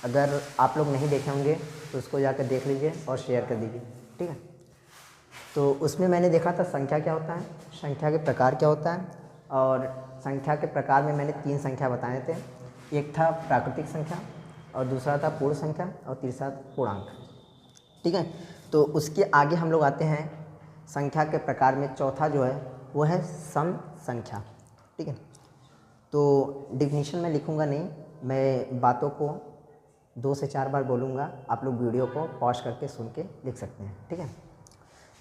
अगर आप लोग नहीं देखे होंगे तो उसको जाकर देख लीजिए और शेयर कर दीजिए, ठीक है। तो उसमें मैंने देखा था संख्या क्या होता है, संख्या के प्रकार क्या होता है, और संख्या के प्रकार में मैंने 3 संख्या बताए थे। एक था प्राकृतिक संख्या, और दूसरा था पूर्ण संख्या, और तीसरा पूर्णांक, ठीक है। तो उसके आगे हम लोग आते हैं संख्या के प्रकार में चौथा जो है वो है सम संख्या, ठीक है। तो डिफिनीशन में लिखूँगा नहीं, मैं बातों को 2 से 4 बार बोलूँगा, आप लोग वीडियो को पॉज करके सुन के लिख सकते हैं, ठीक है।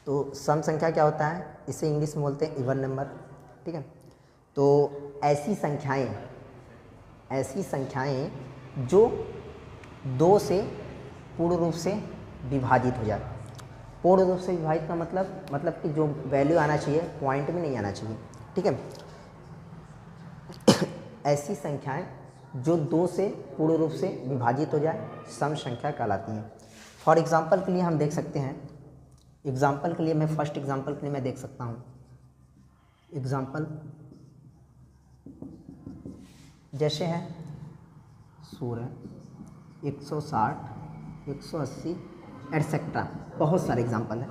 तो सम संख्या क्या होता है, इसे इंग्लिश में बोलते हैं इवन नंबर, ठीक है। तो ऐसी संख्याएं जो 2 से पूर्ण रूप से विभाजित हो जाए। पूर्ण रूप से विभाजित का मतलब कि जो वैल्यू आना चाहिए पॉइंट में नहीं आना चाहिए, ठीक है। ऐसी संख्याएं जो 2 से पूर्ण रूप से विभाजित हो जाए सम संख्या कहलाती हैं। फॉर एग्जांपल के लिए हम देख सकते हैं, एग्जाम्पल के लिए मैं फर्स्ट एग्जाम्पल के लिए मैं देख सकता हूँ। एग्जाम्पल जैसे है 16, 160, 180 एटसेट्रा, बहुत सारे एग्जाम्पल हैं।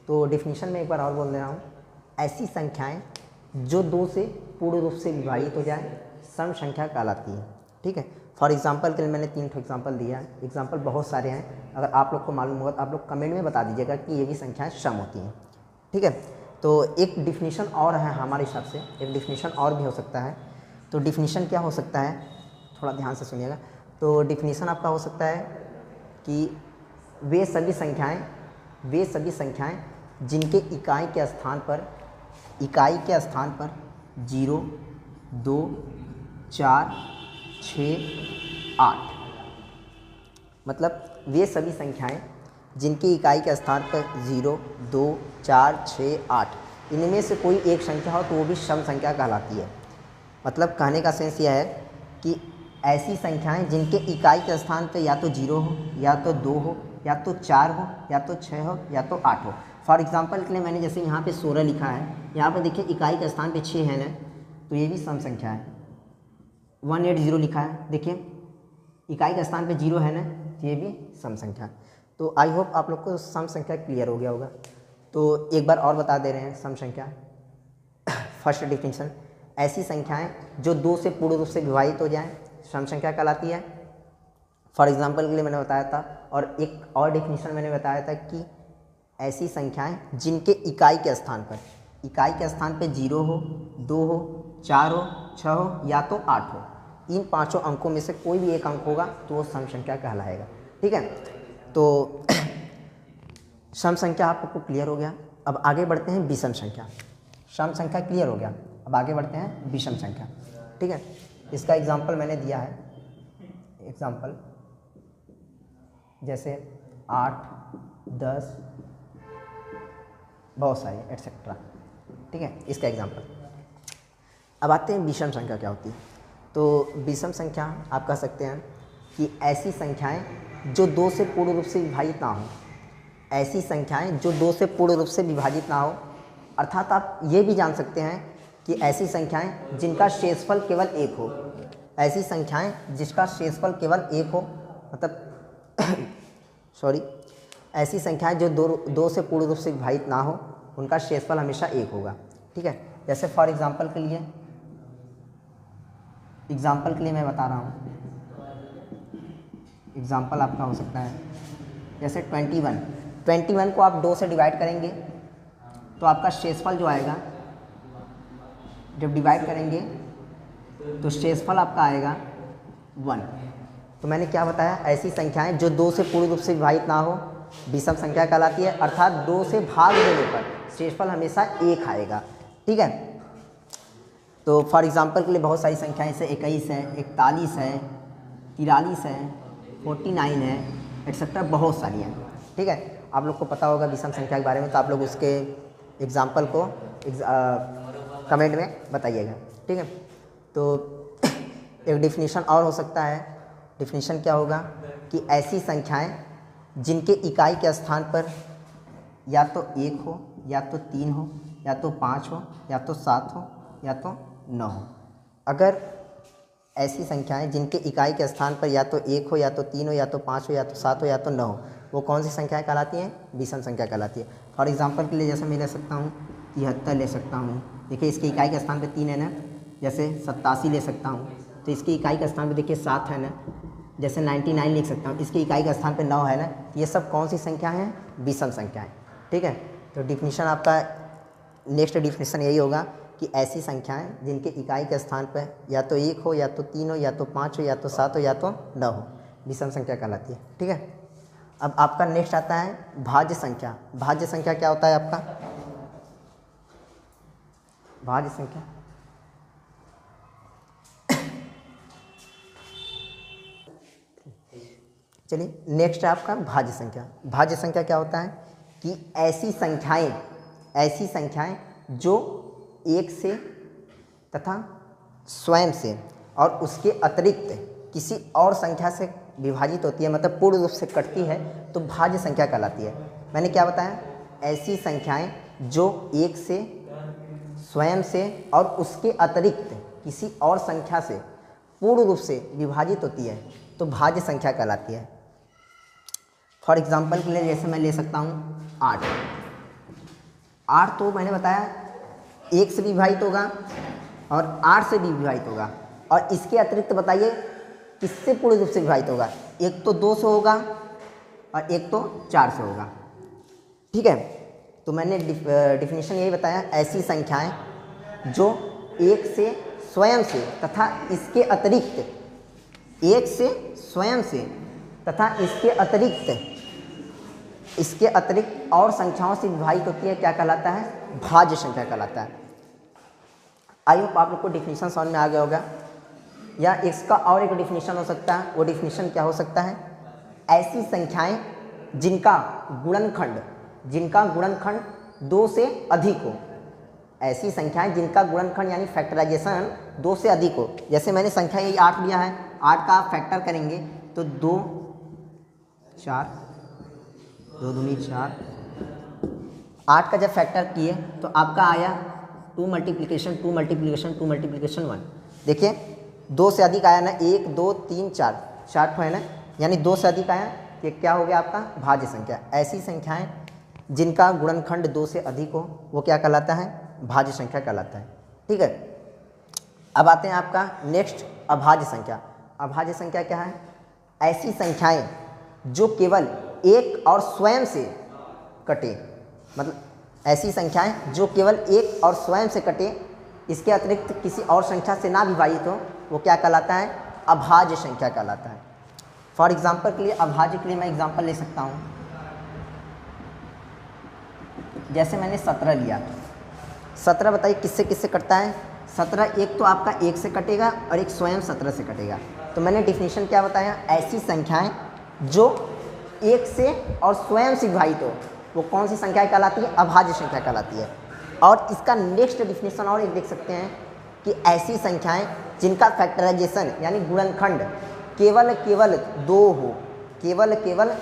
तो डिफिनीशन में एक बार और बोल दे रहा हूँ, ऐसी संख्याएं जो 2 से पूर्ण रूप से विभाजित हो जाए सम संख्या कहलाती है, ठीक है। फॉर एग्जांपल के लिए मैंने 3 एग्जांपल दिया है, एग्जांपल बहुत सारे हैं, अगर आप लोग को मालूम होगा तो आप लोग कमेंट में बता दीजिएगा कि ये भी संख्याएं सम होती हैं, ठीक है। तो एक डिफिनीशन और है हमारे हिसाब से, एक डिफिनीशन और भी हो सकता है। तो डिफिनीशन क्या हो सकता है, थोड़ा ध्यान से सुनिएगा। तो डिफिनीशन आपका हो सकता है कि वे सभी संख्याएं जिनके इकाई के स्थान पर 0, 2, 4, 6, 8, मतलब वे सभी संख्याएं जिनकी इकाई के स्थान पर 0, 2, 4, 6, 8 इनमें से कोई एक संख्या हो तो वो भी सम संख्या कहलाती है। मतलब कहने का सेंस यह है कि ऐसी संख्याएं जिनके इकाई के स्थान पर या तो 0 हो, या तो 2 हो, या तो 4 हो, या तो 6 हो, या तो 8 हो। फॉर एग्जांपल के लिए मैंने जैसे यहाँ पे 16 लिखा है, यहाँ पर देखिए इकाई के स्थान पे 6 है ना, तो ये भी सम संख्या है। 180 लिखा है, देखिए इकाई के स्थान पे 0 है ना, तो ये भी सम संख्या। तो आई होप आप लोग को सम संख्या क्लियर हो गया होगा। तो एक बार और बता दे रहे हैं सम संख्या। फर्स्ट डिफिनीशन, ऐसी संख्याएं जो 2 से पूर्ण रूप से विभाजित हो जाएं सम संख्या कहलाती है। फॉर एग्जांपल के लिए मैंने बताया था, और एक और डिफिनीशन मैंने बताया था कि ऐसी संख्याएं जिनके इकाई के स्थान पर 0 हो, 2 हो, 4 हो, 6 हो, या तो 8 हो, इन 5 अंकों में से कोई भी एक अंक होगा तो वो सम संख्या कहलाएगा, ठीक है। तो सम संख्या आपको क्लियर हो गया। अब आगे बढ़ते हैं विषम संख्या। सम संख्या क्लियर हो गया, अब आगे बढ़ते हैं विषम संख्या, ठीक है। इसका एग्जाम्पल मैंने दिया है, एग्जाम्पल जैसे 8, 10, बहुत सारे एटसेट्रा, ठीक है, इसका एग्जाम्पल। अब आते हैं विषम संख्या क्या होती है। तो विषम संख्या आप कह सकते हैं कि ऐसी संख्याएं जो 2 से पूर्ण रूप से विभाजित ना हो, ऐसी संख्याएं जो 2 से पूर्ण रूप से विभाजित ना हो, अर्थात आप ये भी जान सकते हैं कि ऐसी संख्याएं जिनका शेषफल केवल 1 हो, ऐसी संख्याएं जिसका शेषफल केवल 1 हो, मतलब सॉरी, ऐसी संख्याएं जो 2 से पूर्ण रूप से विभाजित ना हो उनका शेषफल हमेशा 1 होगा, ठीक है। जैसे फॉर एग्जांपल के लिए मैं बता रहा हूँ, एग्जांपल आपका हो सकता है जैसे 21 को आप 2 से डिवाइड करेंगे तो आपका शेषफल जो आएगा, जब डिवाइड करेंगे तो शेषफल आपका आएगा 1। तो मैंने क्या बताया, ऐसी संख्याएं जो 2 से पूर्ण रूप से विभाजित ना हो विषम संख्या कहलाती है, अर्थात 2 से भाग देने पर शेषफल हमेशा 1 आएगा, ठीक है। तो फॉर एग्जांपल के लिए बहुत सारी संख्याएं जैसे 21 है, 41 है, 43 है, 49 है, एटसेट्रा, बहुत सारी हैं, ठीक है। आप लोग को पता होगा विषम संख्या के बारे में, तो आप लोग उसके एग्जाम्पल को कमेंट में बताइएगा, ठीक है। तो एक डिफिनीशन और हो सकता है, डिफिनीशन क्या होगा कि ऐसी संख्याएं जिनके इकाई के स्थान पर या तो 1 हो, या तो 3 हो, या तो 5 हो, या तो 7 हो, या तो 9 हो। अगर ऐसी संख्याएं जिनके इकाई के स्थान पर या तो 1 हो, या तो 3 हो, या तो 5 हो, या तो 7 हो, या तो 9 हो, वो कौन सी संख्याएं कहलाती हैं? विषम संख्या कहलाती है। फॉर एग्जांपल के लिए जैसे मैं ले सकता हूँ 73 ले सकता हूँ। देखिए इसकी इकाई के स्थान पे 3 है ना। जैसे 87 ले सकता हूँ, तो इसकी इकाई के स्थान पे देखिए 7 है ना। जैसे 99 लिख सकता हूँ, इसकी इकाई के स्थान पे 9 है ना। ये सब कौन सी संख्या हैं? विषम संख्याएँ। ठीक है, तो डिफिनीशन आपका नेक्स्ट डिफिनीशन यही होगा कि ऐसी संख्याएं जिनके इकाई के स्थान पर या तो 1 हो, या तो 3 हो, या तो 5 हो, या तो 7 हो, या तो 9 हो, विषम संख्या कहलाती है। ठीक है, अब आपका नेक्स्ट आता है भाज्य संख्या। भाज्य संख्या क्या होता है आपका? भाज्य संख्या चलिए नेक्स्ट है आपका भाज्य संख्या। भाज्य संख्या क्या होता है कि ऐसी संख्याएं जो 1 से तथा स्वयं से और उसके अतिरिक्त किसी और संख्या से विभाजित होती है, मतलब पूर्ण रूप से कटती है, तो भाज्य संख्या कहलाती है। मैंने क्या बताया? ऐसी संख्याएं जो 1 से, स्वयं से और उसके अतिरिक्त किसी और संख्या से पूर्ण रूप से विभाजित होती है, तो भाज्य संख्या कहलाती है। फॉर एग्जाम्पल के लिए जैसे मैं ले सकता हूँ 8। 8 तो मैंने बताया 1 से भी विभाजित होगा और 8 से भी विभाजित होगा, और इसके अतिरिक्त बताइए किससे पूर्ण रूप से विभाजित होगा? एक तो 2 से होगा और एक तो 4 से होगा। ठीक है, तो मैंने डिफिनीशन यही बताया, ऐसी संख्याएं जो 1 से, स्वयं से तथा इसके अतिरिक्त, 1 से, स्वयं से तथा इसके अतिरिक्त और संख्याओं से विभाजित होती है, क्या कहलाता है? भाज्य संख्या कहलाता है। आई होप आप लोग को डिफिनीशन समझ में आ गया होगा। या इसका और एक डिफिनीशन हो सकता है, वो डिफिनीशन क्या हो सकता है? ऐसी संख्याएं जिनका गुणनखंड 2 से अधिक हो। ऐसी संख्याएं जिनका गुणनखंड यानी फैक्टराइजेशन 2 से अधिक हो। जैसे मैंने संख्या यही 8 लिया है, 8 का आप फैक्टर करेंगे तो 2 4, 2 दूनी 4। 8 का जब फैक्टर किए तो आपका आया 2 मल्टीप्लिकेशन 2 मल्टीप्लिकेशन 2 मल्टीप्लिकेशन 1। देखिए 2 से अधिक आया ना, 1 2 3 4, 4 है ना, यानी 2 से अधिक आया, ये क्या हो गया आपका? भाज्य संख्या। ऐसी संख्याएं जिनका गुणनखंड 2 से अधिक हो, वो क्या कहलाता है? भाज्य संख्या कहलाता है। ठीक है, अब आते हैं आपका नेक्स्ट अभाज्य संख्या। अभाज्य संख्या क्या है? ऐसी संख्याएं जो केवल एक और स्वयं से कटे, मतलब ऐसी संख्याएं जो केवल एक और स्वयं से कटे, इसके अतिरिक्त किसी और संख्या से ना विभाजित हो, वो क्या कहलाता है? अभाज्य संख्या कहलाता है। फॉर एग्जाम्पल के लिए अभाज्य के लिए मैं एग्जाम्पल ले सकता हूँ। जैसे मैंने 17 लिया, 17 बताइए किससे किससे कटता है? 17 एक तो आपका 1 से कटेगा और एक स्वयं 17 से कटेगा। तो मैंने डिफिनीशन क्या बताया? ऐसी संख्याएं जो 1 से और स्वयं से विभाजित हो, वो कौन सी संख्या कहलाती है? अभाज्य संख्या कहलाती है। और इसका नेक्स्ट डिफिनीशन और एक देख सकते हैं कि ऐसी संख्याएं जिनका फैक्टराइजेशन यानी गुणनखंड केवल 2 हो, केवल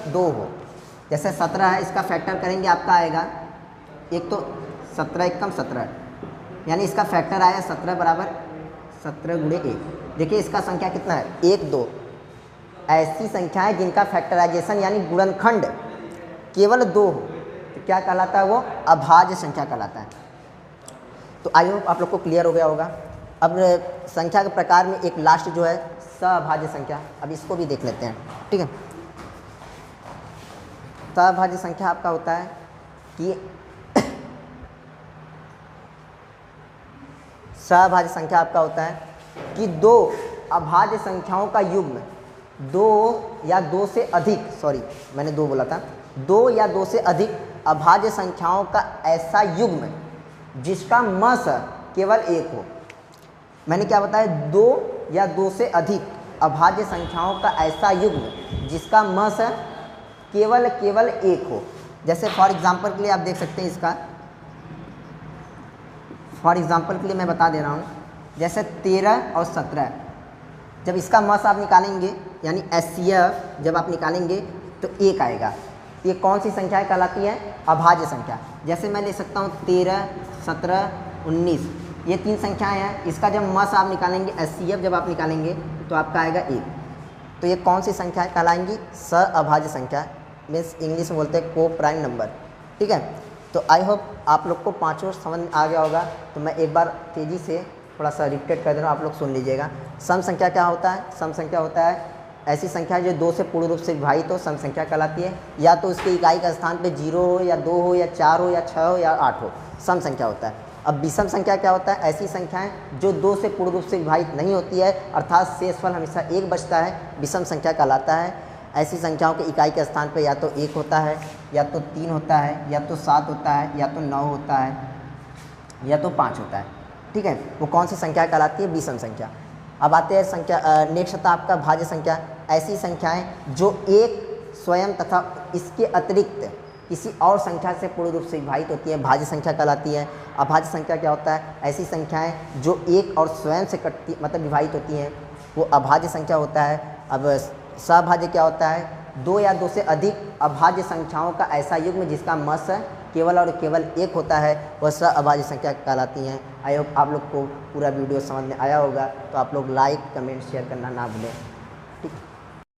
2 हो। जैसे 17 है, इसका फैक्टर करेंगे आपका आएगा, एक तो 17 एकम 17, यानी इसका फैक्टर आया 17 बराबर 17 गुणे 1। देखिए इसका संख्या कितना है? 1 2। ऐसी संख्याएं जिनका फैक्टराइजेशन यानी गुणनखंड केवल 2 हो, तो क्या कहलाता है? वो अभाज्य संख्या कहलाता है। तो आई होप आप लोग को क्लियर हो गया होगा। अब संख्या के प्रकार में एक लास्ट जो है सअभाज्य संख्या, अब इसको भी देख लेते हैं। ठीक है, सअभाज्य संख्या आपका होता है कि सअभाज्य संख्या आपका होता है कि 2 अभाज्य संख्याओं का युग्म, 2 या 2 से अधिक, सॉरी मैंने 2 बोला था, 2 या 2 से अधिक अभाज्य संख्याओं का ऐसा युग्म जिसका मस केवल 1 हो। मैंने क्या बताया? 2 या 2 से अधिक अभाज्य संख्याओं का ऐसा युग्म जिसका मस केवल 1 हो। जैसे फॉर एग्जांपल के लिए आप देख सकते हैं, इसका फॉर एग्जांपल के लिए मैं बता दे रहा हूँ। जैसे 13 और 17, जब इसका मस आप निकालेंगे यानी HCF जब आप निकालेंगे तो 1 आएगा। ये कौन सी संख्या कहलाती है? अभाज्य संख्या। जैसे मैं ले सकता हूँ 13 17 19, ये 3 संख्याएं हैं। इसका जब मस आप निकालेंगे, HCF जब आप निकालेंगे तो आपका आएगा 1। तो ये कौन सी संख्या कहलाएंगी? सअभाज्य संख्या, मीन्स इंग्लिश में बोलते हैं को प्राइम नंबर। ठीक है, तो आई होप आप लोग को पाँचों समझ में आ गया होगा। तो मैं एक बार तेज़ी से थोड़ा सा रिपीट कर दे रहा हूँ, आप लोग सुन लीजिएगा। सम संख्या क्या होता है? सम संख्या होता है ऐसी संख्या जो 2 से पूर्ण रूप से विभाजित हो, सम संख्या कहलाती है। या तो उसके इकाई का स्थान पे 0 हो या 2 हो या 4 हो या 6 हो या 8 हो, सम संख्या होता है। अब विषम संख्या क्या होता है? ऐसी संख्याएं जो 2 से पूर्ण रूप से विभाजित नहीं होती है, अर्थात शेषफल हमेशा 1 बचता है, विषम संख्या कहलाता है। ऐसी संख्याओं के इकाई के स्थान पे या तो 1 होता है, या तो 3 होता है, या तो 7 होता है, या तो 9 होता है, या तो 5 होता है। ठीक है, वो कौन सी संख्या कहलाती है? विषम संख्या। अब आते हैं संख्या नेक्स्ट था आपका भाज्य संख्या। ऐसी संख्याएं जो एक स्वयं तथा इसके अतिरिक्त किसी और संख्या से पूर्ण रूप से विभाजित होती है, भाज्य संख्या कहलाती है। अभाज्य संख्या क्या होता है? ऐसी संख्याएं जो एक और स्वयं से कटती मतलब विभाजित होती हैं, वो अभाज्य संख्या होता है। अब सभाज्य क्या होता है? 2 या 2 से अधिक अभाज्य संख्याओं का ऐसा युग्म जिसका मस केवल और केवल 1 होता है, वह सअभाज्य संख्या कहलाती हैं। आई होप आप लोग को पूरा वीडियो समझ में आया होगा। तो आप लोग लाइक, कमेंट, शेयर करना ना भूलें।